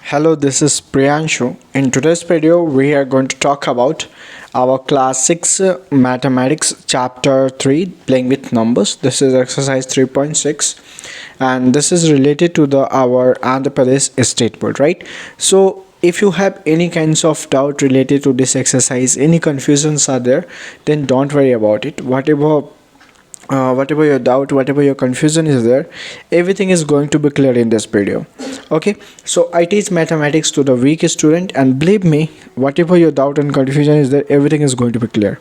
Hello, this is Priyanshu. In today's video, we are going to talk about our class 6 mathematics chapter 3 playing with numbers. This is exercise 3.6 and this is related to the our Andhra Pradesh State Board, right? So if you have any kinds of doubt related to this exercise, any confusions are there, then don't worry about it. Whatever your doubt, whatever your confusion is there, everything is going to be clear in this video. Okay, so I teach mathematics to the weak student, and believe me, whatever your doubt and confusion is there, everything is going to be clear.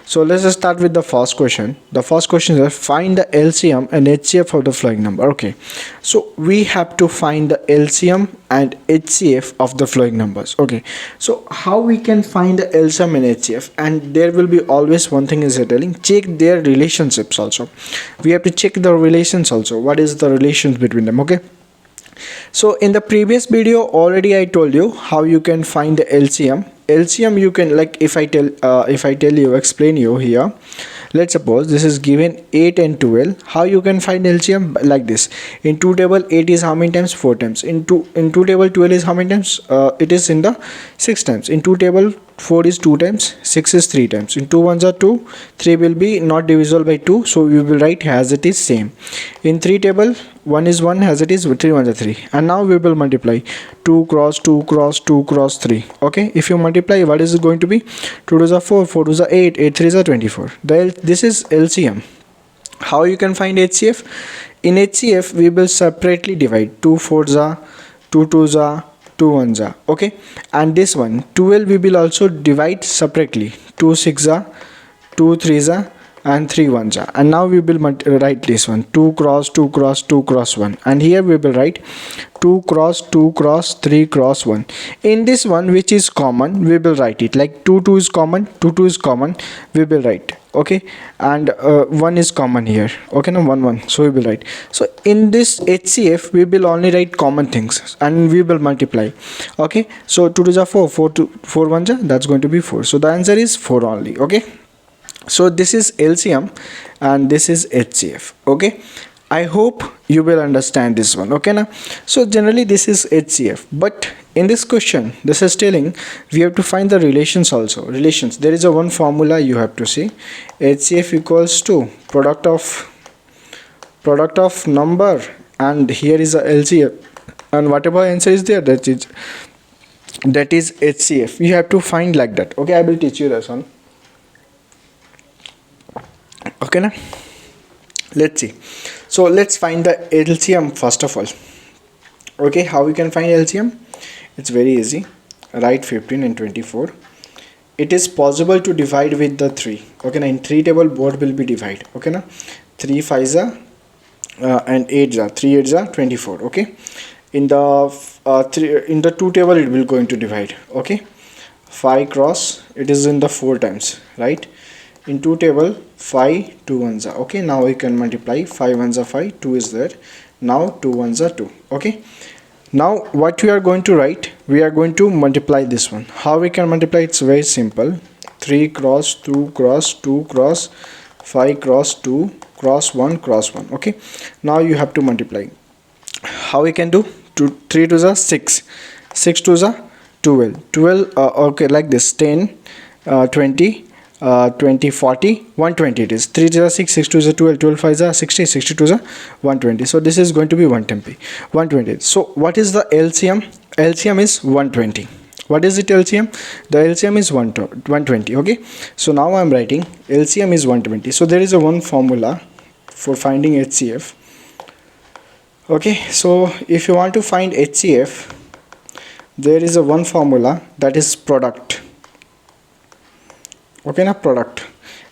So let's just start with the first question. The first question is find the LCM and HCF of the following number. Okay, so we have to find the LCM and HCF of the following numbers. Okay, so how we can find the LCM and HCF? And there will be always one thing is telling, check their relationships also. We have to check the relations also. What is the relations between them? Okay, so in the previous video already I told you how you can find the LCM. You can, like, if I tell you, explain you here. Let's suppose this is given 8 and 12. How you can find LCM? Like this. In 2 table 8 is how many times? 4 times. In 2 table 12 is how many times? It is in the 6 times. In 2 table 4 is 2 times, 6 is 3 times. In 2 ones are 2, 3 will be not divisible by 2, so we will write as it is same. In 3 table 1 is 1 as it is, 3 ones are 3. And now we will multiply 2 cross 2 cross 2 cross 3. Okay, if you multiply, what is it going to be? 2 to the 4, 4 to the 8, 8 3 is 24. This is LCM. How you can find HCF? In HCF we will separately divide 2 4s are, 2 2s are, 2 1s are. Okay, and this one 12 we will also divide separately, 2 6 are, 2 3s are, and 3 1s are. And now we will write this one 2 cross 2 cross 2 cross 1, and here we will write 2 cross 2 cross 3 cross 1. In this one, which is common, we will write it like 2 2 is common, 2 2 is common, we will write. Okay, and 1 is common here. Okay, now 1 1, so we will write. So in this HCF we will only write common things and we will multiply. Okay, so 2 to the 4, 4 to 4 1s are, that's going to be 4. So the answer is 4 only. Okay, so this is LCM and this is HCF. Okay, I hope you will understand this one. Okay, now so generally this is HCF, but in this question this is telling we have to find the relations also. Relations, there is a one formula you have to see. HCF equals to product of number, and here is a LCF, and whatever answer is there, that is HCF. You have to find like that. Okay, I will teach you this one. Okay, now let's see. So let's find the LCM first of all. Okay, how we can find LCM? It's very easy. Write 15 and 24. It is possible to divide with the 3. Okay, now in 3 table board will be divide. Okay, now 3 5s are and 8s are, 3 8s are 24. Okay, in the 2 table it will going to divide. Okay, 5 cross, it is in the 4 times, right? In 2 table 5 2 1s are. Okay, now we can multiply 5 1s are 5, 2 is there, now 2 1s are 2. Okay, now what we are going to write, we are going to multiply this one. How we can multiply? It's very simple. 3 cross 2 cross 2 cross 5 cross 2 cross 1 cross 1. Okay, now you have to multiply. How we can do? 3 to the 6, 6 to the 12, okay, like this, 10 20 20 40 120. It is 3 to the 6, 6 to the 12, 12 5 is 60, 60 to the 120. So this is going to be 120. So what is the LCM? LCM is 120. What is it LCM? The LCM is 120. Okay, so now I'm writing LCM is 120. So there is a one formula for finding HCF. Okay, so if you want to find HCF, there is a one formula, that is product. Okay, now product,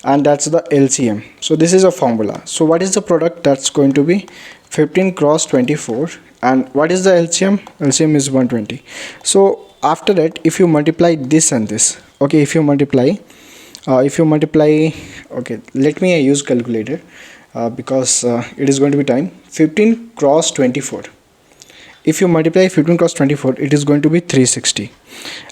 and that's the LCM. So this is a formula. So what is the product? That's going to be 15 cross 24. And what is the LCM? LCM is 120. So after that, if you multiply this and this, okay, if you multiply, okay, let me use calculator because it is going to be time. 15 cross 24. If you multiply 15 cross 24, it is going to be 360,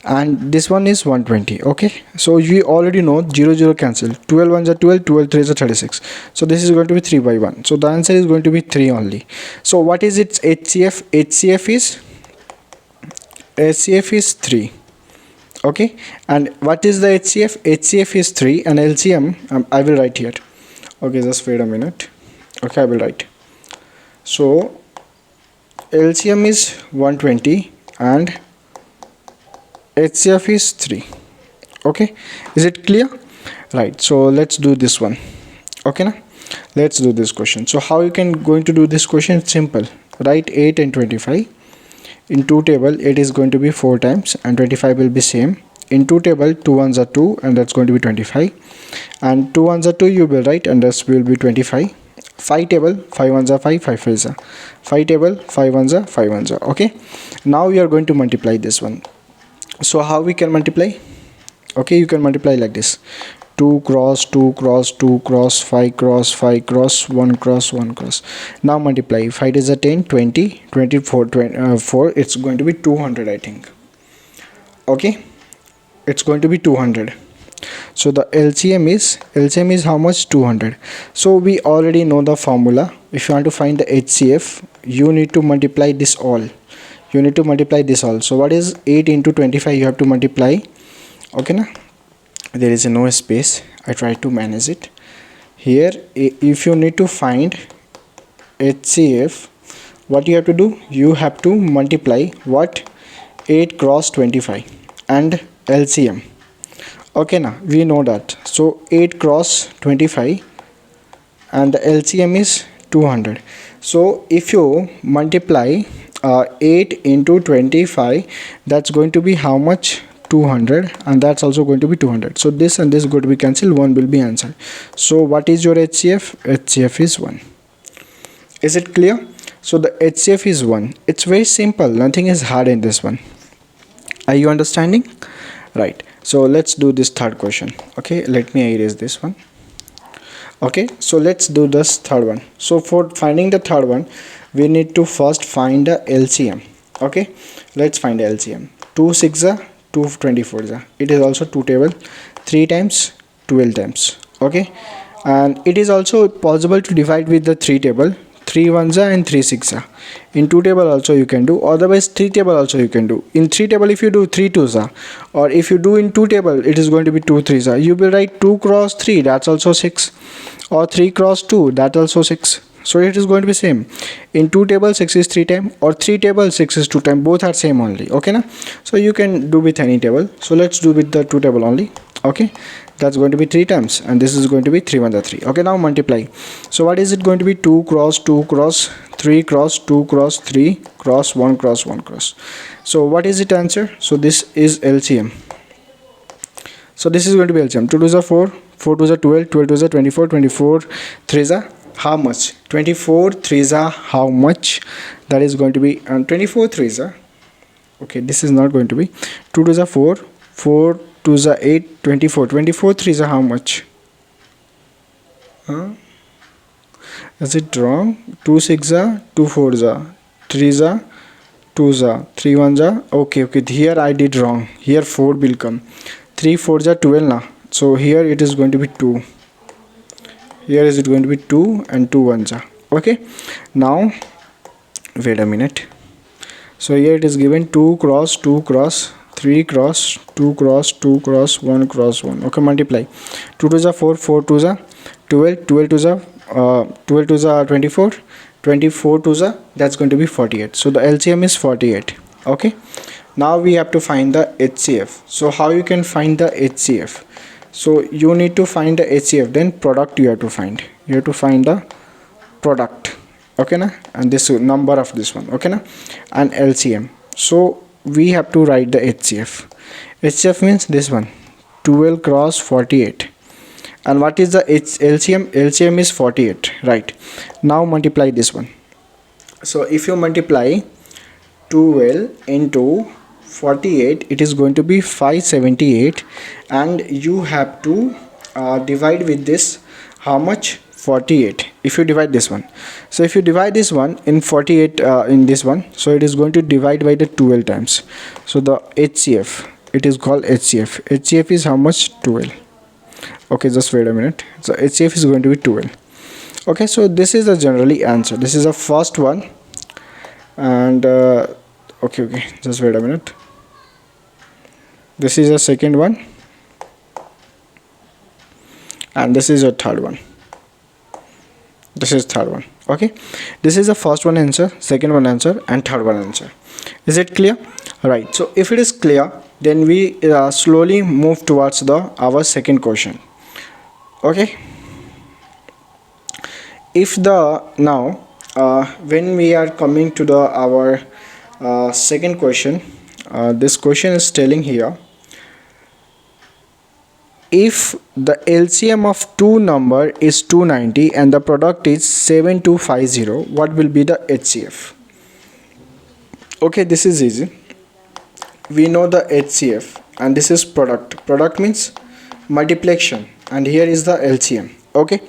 and this one is 120. Okay, so we already know 0 0 cancel, 12 1s are 12, 12 3s are 36. So this is going to be 3 by 1. So the answer is going to be 3 only. So what is its HCF? HCF is HCF is 3. Okay, and what is the HCF? HCF is 3 and LCM, I will write here. Okay, just wait a minute. Okay, I will write. So LCM is 120 and HCF is 3. Okay, is it clear? Right, so let's do this one. Okay, now let's do this question. So how you can going to do this question? It's simple. Write 8 and 25 in 2 table. 8 is going to be 4 times and 25 will be same. In 2 table, 2 ones are 2 and that's going to be 25, and 2 ones are 2 you will write and this will be 25. 5 table, 5 ones are 5, 5 5s are 5 table, 5 ones are 5 ones are. Okay, now we are going to multiply this one. So how we can multiply? Okay, you can multiply like this: 2 cross 2 cross 2 cross 5 cross 5 cross 1 cross 1 cross. Now multiply. 5 is a 10, 20, 24, 4. It's going to be 200, I think. Okay, it's going to be 200. So the LCM is how much? 200. So we already know the formula. If you want to find the HCF, you need to multiply this all. You need to multiply this all. So what is 8 into 25? You have to multiply. Okay, now there is no space. I try to manage it here. If you need to find HCF, what you have to do? You have to multiply what? 8 cross 25 and LCM. Okay, now we know that. So 8 cross 25 and the LCM is 200. So if you multiply 8 into 25, that's going to be how much? 200, and that's also going to be 200. So this and this going to be cancelled. 1 will be answered. So what is your HCF? HCF is 1. Is it clear? So the HCF is 1. It's very simple. Nothing is hard in this one. Are you understanding? Right. So let's do this third question. Okay, let me erase this one. Okay, so let's do this third one. So for finding the third one, we need to first find the LCM. Okay, let's find the LCM. 2 6 are 2 24 are. It is also 2 table, 3 times 12 times. Okay, and it is also possible to divide with the 3 table. 3 ones are and 3 6 are. In 2 table also you can do, otherwise 3 table also you can do. In 3 table if you do 3 2s are, or if you do in 2 table it is going to be 2 3s are. You will write 2 cross 3, that's also 6, or 3 cross 2, that also 6. So it is going to be same. In 2 table 6 is 3 time, or 3 table 6 is 2 time. Both are same only. Okay, na? So you can do with any table. So let's do with the 2 table only. Okay, that's going to be 3 times, and this is going to be 3 1 3. Okay, now multiply. So what is it going to be? 2 cross 2 cross 3 cross 2 cross 3 cross 1 cross 1 cross. So what is it answer? So this is LCM. So this is going to be LCM. 2 2s are 4, 4 2s are 12, 12 2s are 24, 24 3s are how much? 24 3s are how much? That is going to be 24 3s are. Okay, this is not going to be 2 2s are 4, 4 2s are 8, 24, 24 3s are how much? Is it wrong? 2 6 are 2 4s are 3s are 2s are 3 1s are. Okay, here I did wrong. Here 4 will come. 3 4s are 12 now. So here it is going to be 2. Here is it going to be 2 and 2 1s are. Okay, now wait a minute. So here it is given 2 cross 2 cross 3 cross 2 cross 2 cross 1 cross 1. Okay, multiply. 2 2s are 4, 4 2s are 12, 12 2s are 12 2s are 24, 24 2s are, that's going to be 48. So the LCM is 48. Okay, now we have to find the HCF. So how you can find the HCF? So you need to find the HCF, then product you have to find. You have to find the product. Okay, na? And this number of this one. Okay, na? And LCM. So we have to write the HCF. HCF means this one, 12 cross 48. And what is the LCM? LCM is 48. Right. Now multiply this one. So if you multiply 12 into 48, it is going to be 578, and you have to divide with this how much? 48. If you divide this one, so if you divide this one in 48 in this one, so it is going to divide by the 12 times. So the HCF, it is called HCF. HCF is how much? 12. Okay, just wait a minute. So HCF is going to be 12. Okay, so this is the generally answer. This is the first one, and okay, just wait a minute. this is the second one, and this is your third one. This is third one. Okay, this is the first one answer, second one answer, and third one answer. Is it clear? Right. So if it is clear, then we slowly move towards our second question. Okay, if the now when we are coming to our second question, this question is telling here, if the LCM of two number is 290 and the product is 7250, what will be the HCF? Okay, this is easy. We know the HCF, and this is product. Product means multiplication, and here is the LCM. Okay,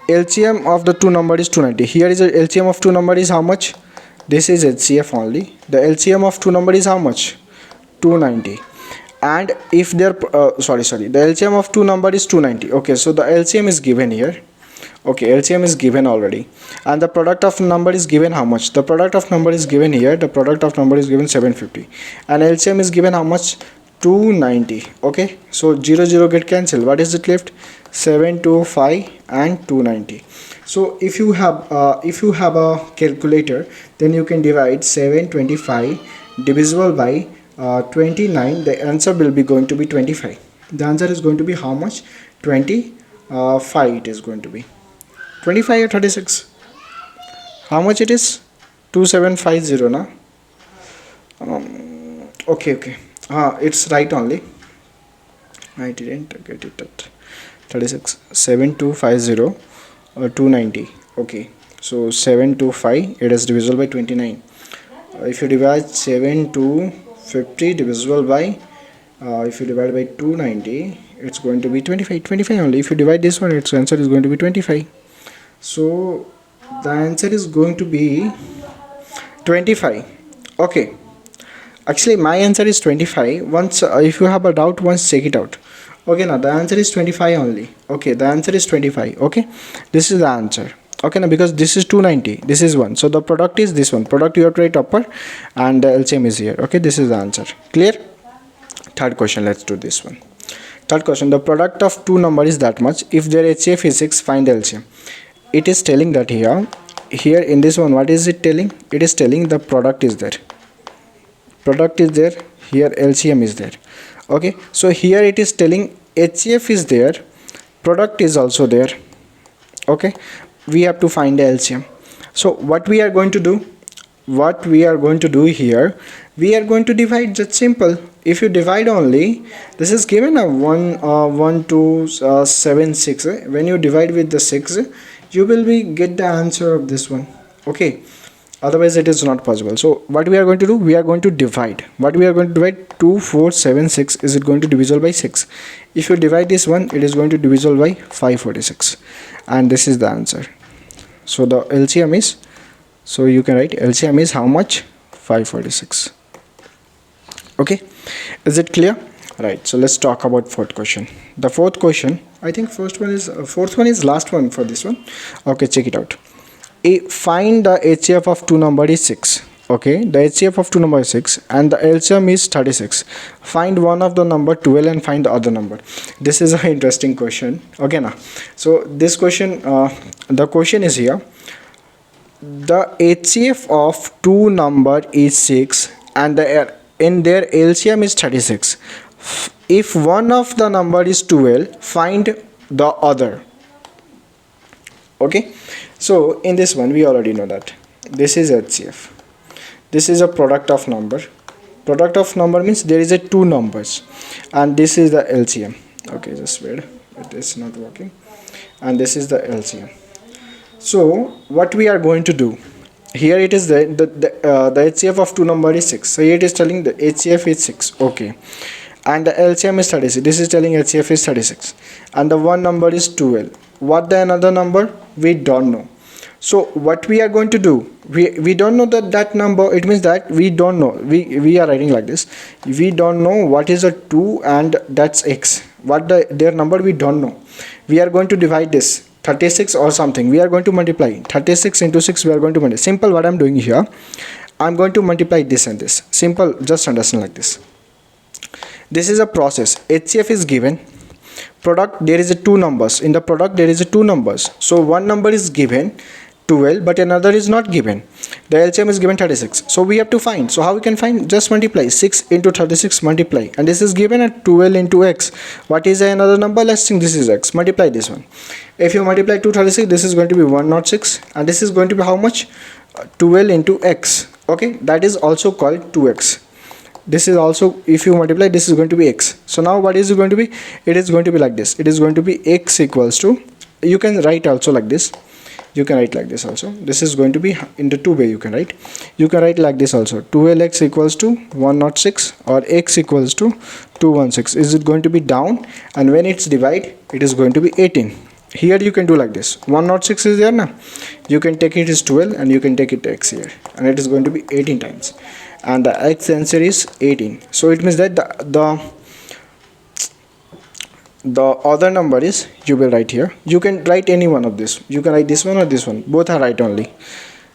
LCM of the two number is 290. Here is the LCM of two number is how much? This is HCF only. The LCM of two number is how much? 290. And if they're the LCM of two number is 290. Okay, so the LCM is given here. Okay, LCM is given already, and the product of number is given how much? The product of number is given here. The product of number is given 750, and LCM is given how much? 290. Okay, so 0 get cancelled. What is it left? 725 and 290. So if you have a calculator, then you can divide 725 divisible by 29. The answer will be going to be 25. The answer is going to be how much? 25. It is going to be 25 or 36. How much it is? 2750 na. Okay, it's right only. I didn't get it at 36. 7250 or 290. Okay, so 725, it is divisible by 29. If you divide 7250 divisible by if you divide by 290, it's going to be 25 only. If you divide this one, its answer is going to be 25. So the answer is going to be 25. Okay, actually my answer is 25. Once if you have a doubt, once check it out. Okay, now the answer is 25 only. Okay, the answer is 25. Okay, this is the answer. Okay, now because this is 290, this is 1, so the product is this one. Product you have to write upper, and the LCM is here. Okay, this is the answer. Clear? Third question, let's do this one. Third question, the product of two number is that much. If their HCF is 6, find LCM. It is telling that here in this one, what is it telling? It is telling the product is there. Product is there. Here LCM is there. Okay, so here it is telling HCF is there, product is also there. Okay, we have to find the LCM. So what we are going to do? What we are going to do here, we are going to divide. Just simple. If you divide only, this is given a 1 2 7 6. When you divide with the 6, you will get the answer of this one. Okay, otherwise it is not possible. So what we are going to do, we are going to divide. What we are going to divide? 2 4 7 6 is it going to divisible by 6. If you divide this one, it is going to divisible by 546, and this is the answer. So the LCM is, so you can write LCM is how much? 546. Okay, is it clear? Right, so let's talk about fourth question. The fourth question, I think fourth one is last one for this one. Okay, check it out. Find the HCF of two number is 6. Okay, the HCF of two number is 6 and the LCM is 36. Find one of the number 12 and find the other number. This is an interesting question. Okay, now so this question, the question is here, the HCF of two number is 6 and in their LCM is 36. If one of the number is 12, find the other. Okay, so in this one we already know that this is HCF. This is a product of number. Product of number means there is a two numbers, and this is the LCM. Okay, just wait, it is not working, and this is the LCM. So what we are going to do here, it is the HCF of two number is 6. So here it is telling the HCF is 6. Okay, and the LCM is 36. This is telling HCF is 36, and the one number is 12. What the another number? We don't know. So what we are going to do, we don't know that number. It means that we don't know. We are writing like this. We don't know what is a 2 and that's x. What their number we don't know. We are going to divide this 36 or something. We are going to multiply 36 into 6. We are going to multiply. Simple. What I'm doing here, I'm going to multiply this and this. Simple. Just understand like this. this is a process. HCF is given, product there is a two numbers, in the product there is a two numbers, so one number is given 12 but another is not given. The LCM is given 36, so we have to find. So how we can find? Just multiply 6 into 36, multiply, and this is given at 12 into x. What is another number? Let's think this is x. Multiply this one. If you multiply 236, this is going to be 106, and this is going to be how much? 12 into x. Okay, that is also called 2x. This is also, if you multiply, this is going to be x. So now what is it going to be? It is going to be like this. It is going to be x equals to, you can write also like this, you can write like this also. This is going to be in the two way you can write. You can write like this also, 12x equals to 106 or x equals to 216. Is it going to be down, and when it's divide, it is going to be 18. Here you can do like this, 106 is there now, you can take it as 12 and you can take it x here, and it is going to be 18 times, and the x answer is 18. So it means that the other number is, you will write here, you can write any one of this, you can write this one or this one, both are right only.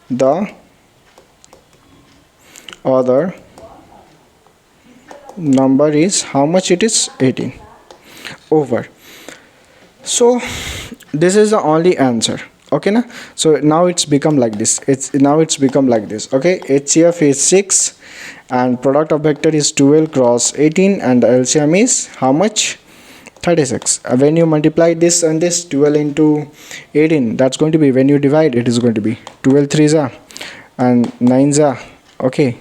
The other number is how much? It is 18 over. So this is the only answer. Okay na? So now it's become like this, it's become like this. Okay, HCF is 6 and product of vector is 12 cross 18, and the LCM is how much? 36. When you multiply this and this, 12 into 18, that's going to be, when you divide, it is going to be 12 3s are and 9s are, okay,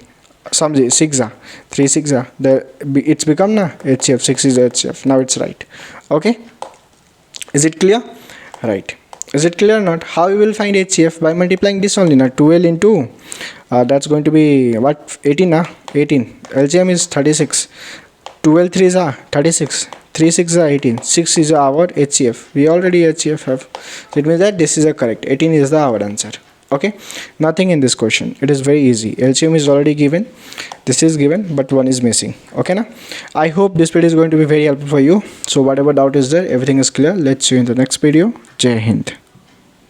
some 6 are 3 6 are, it's become na HCF. 6 is HCF. Now it's right. Okay, is it clear? Right. Is it clear or not? How you will find HCF? By multiplying this only now, 12 into that's going to be what? 18 na? 18. LCM is 36. 12 3s are 36. 3 6 are 18. 6 is our HCF. We already HCF have. So it means that this is a correct. 18 is the our answer. Okay, nothing in this question. It is very easy. LCM is already given, this is given, but one is missing. Okay na? I hope this video is going to be very helpful for you. So whatever doubt is there, everything is clear. Let's see you in the next video. Jai Hind.